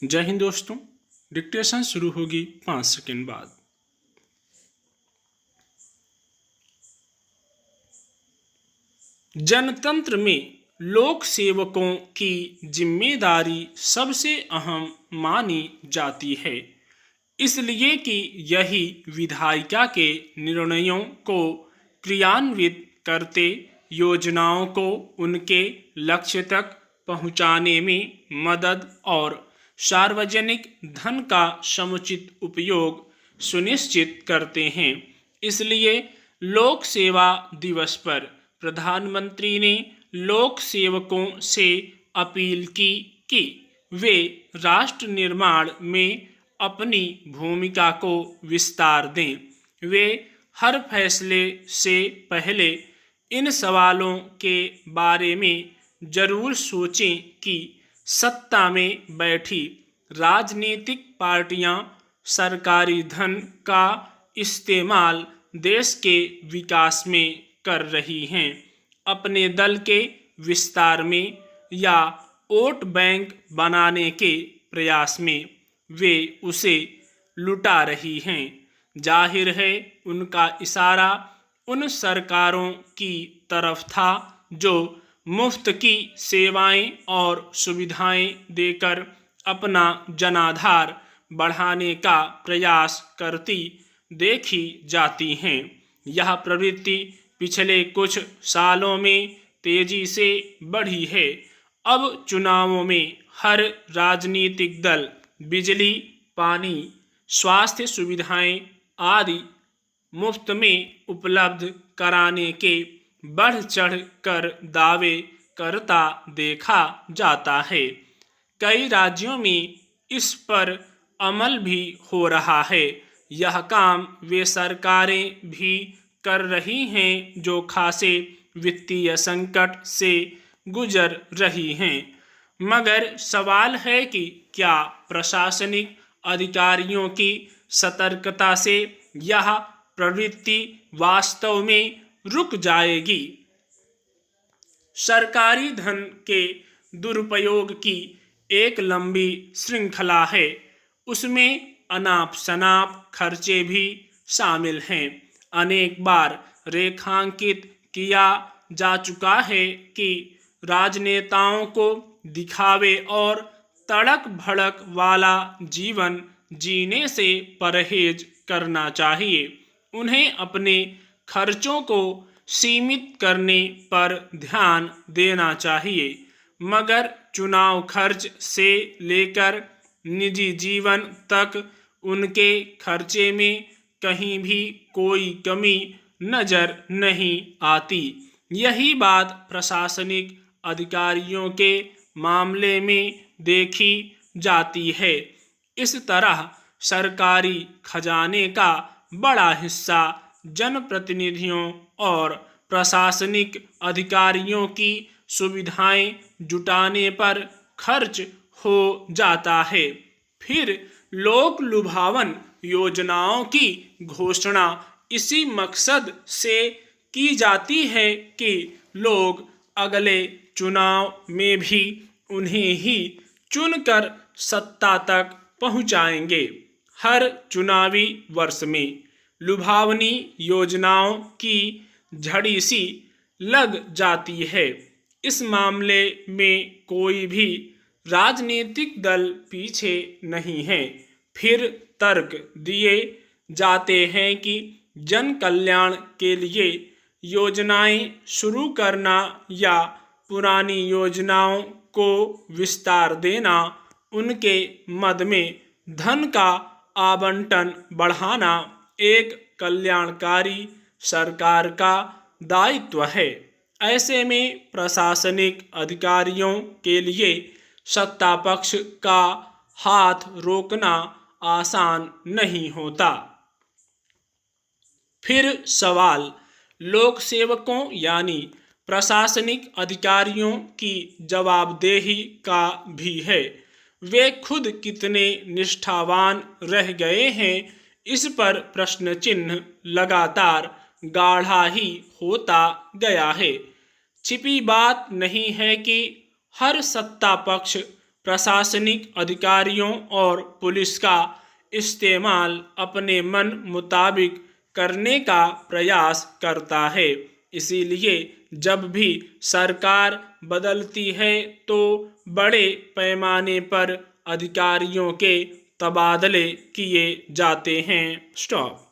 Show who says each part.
Speaker 1: जय हिंद दोस्तों। डिक्टेशन शुरू होगी 5 सेकंड बाद। जनतंत्र में लोक सेवकों की जिम्मेदारी सबसे अहम मानी जाती है, इसलिए कि यही विधायिका के निर्णयों को क्रियान्वित करते योजनाओं को उनके लक्ष्य तक पहुंचाने में मदद और सार्वजनिक धन का समुचित उपयोग सुनिश्चित करते हैं। इसलिए लोक सेवा दिवस पर प्रधानमंत्री ने लोक सेवकों से अपील की कि वे राष्ट्र निर्माण में अपनी भूमिका को विस्तार दें। वे हर फैसले से पहले इन सवालों के बारे में जरूर सोचें कि सत्ता में बैठी राजनीतिक पार्टियां सरकारी धन का इस्तेमाल देश के विकास में कर रही हैं, अपने दल के विस्तार में या वोट बैंक बनाने के प्रयास में वे उसे लुटा रही हैं। जाहिर है उनका इशारा उन सरकारों की तरफ था जो मुफ्त की सेवाएं और सुविधाएं देकर अपना जनाधार बढ़ाने का प्रयास करती देखी जाती हैं। यह प्रवृत्ति पिछले कुछ सालों में तेजी से बढ़ी है। अब चुनावों में हर राजनीतिक दल बिजली, पानी, स्वास्थ्य सुविधाएं आदि मुफ्त में उपलब्ध कराने के बढ़ चढ़ कर दावे करता देखा जाता है। कई राज्यों में इस पर अमल भी हो रहा है। यह काम वे सरकारें भी कर रही हैं जो खासे वित्तीय संकट से गुजर रही हैं। मगर सवाल है कि क्या प्रशासनिक अधिकारियों की सतर्कता से यह प्रवृत्ति वास्तव में रुक जाएगी? सरकारी धन के दुरुपयोग की एक लंबी श्रृंखला है। उसमें अनाप शनाप खर्चे भी शामिल हैं। अनेक बार रेखांकित किया जा चुका है कि राजनेताओं को दिखावे और तड़क भड़क वाला जीवन जीने से परहेज करना चाहिए। उन्हें अपने खर्चों को सीमित करने पर ध्यान देना चाहिए, मगर चुनाव खर्च से लेकर निजी जीवन तक उनके खर्चे में कहीं भी कोई कमी नजर नहीं आती। यही बात प्रशासनिक अधिकारियों के मामले में देखी जाती है। इस तरह सरकारी खजाने का बड़ा हिस्सा जनप्रतिनिधियों और प्रशासनिक अधिकारियों की सुविधाएं जुटाने पर खर्च हो जाता है। फिर लोक लुभावन योजनाओं की घोषणा इसी मकसद से की जाती है कि लोग अगले चुनाव में भी उन्हें ही चुनकर सत्ता तक पहुंचाएंगे। हर चुनावी वर्ष में लुभावनी योजनाओं की झड़ी सी लग जाती है। इस मामले में कोई भी राजनीतिक दल पीछे नहीं है। फिर तर्क दिए जाते हैं कि जन कल्याण के लिए योजनाएं शुरू करना या पुरानी योजनाओं को विस्तार देना, उनके मद में धन का आवंटन बढ़ाना एक कल्याणकारी सरकार का दायित्व है। ऐसे में प्रशासनिक अधिकारियों के लिए सत्ता पक्ष का हाथ रोकना आसान नहीं होता। फिर सवाल लोक सेवकों यानी प्रशासनिक अधिकारियों की जवाबदेही का भी है। वे खुद कितने निष्ठावान रह गए हैं, इस पर प्रश्न चिन्ह लगातार गाढ़ा ही होता गया है। छिपी बात नहीं है कि हर सत्ता पक्ष प्रशासनिक अधिकारियों और पुलिस का इस्तेमाल अपने मन मुताबिक करने का प्रयास करता है। इसीलिए जब भी सरकार बदलती है तो बड़े पैमाने पर अधिकारियों के तबादले किए जाते हैं। स्टॉप।